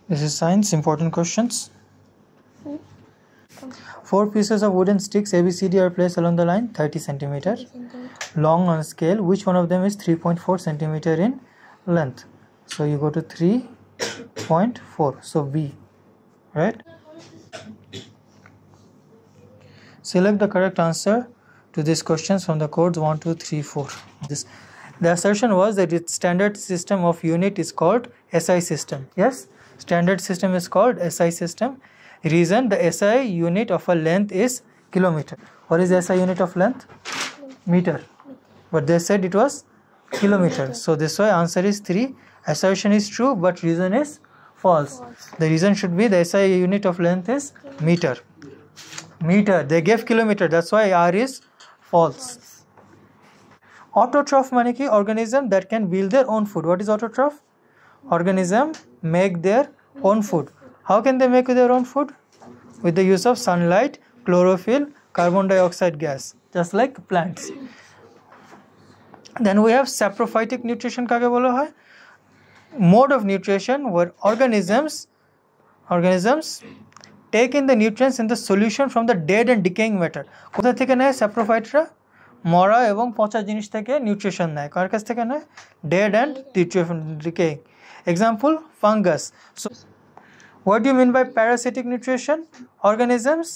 This is science, important questions. 4 pieces of wooden sticks ABCD are placed along the line 30 centimeter long on scale. Which one of them is 3.4 centimeter in length? So you go to 3.4. So B, right? Select the correct answer to these questions from the codes 1, 2, 3, 4. The assertion was that its standard system of unit is called SI system. Yes, standard system is called SI system. Reason, the SI unit of a length is kilometer. What is the SI unit of length? Meter. But they said it was kilometer. So this way answer is 3. Assertion is true, but reason is false. The reason should be the SI unit of length is meter. Meter. They gave kilometer. That's why R is false. Autotroph মানে কি? Organism that can build their own food. What is autotroph? Organism make their own food. How can they make their own food? With the use of sunlight, chlorophyll, carbon dioxide gas, just like plants. Then we have saprophytic nutrition. কাকে বলা হয়? Mode of nutrition where organisms take in the nutrients in the solution from the dead and decaying matter. কোথা থেকে নেয় স্যাপ্রোফাইটরা? মরা এবং পচা জিনিস থেকে নিউট্রিশন নেয়। কার কাছ থেকে নেয়? Dead and decaying. Example, fungus. So what do you mean by parasitic nutrition? Organisms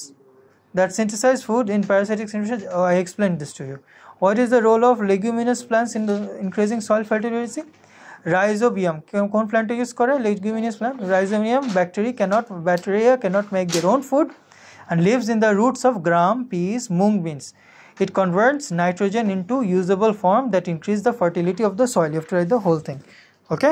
that synthesize food in parasitic nutrition. I explained this to you. What is the role of leguminous plants in increasing soil fertility? Rhizobium. কোন plant use করে? Leguminous plant. Rhizobium bacteria cannot make their own food and lives in the roots of gram, peas, mung beans. It converts nitrogen into usable form that increase the fertility of the soil. You have to write the whole thing. Okay.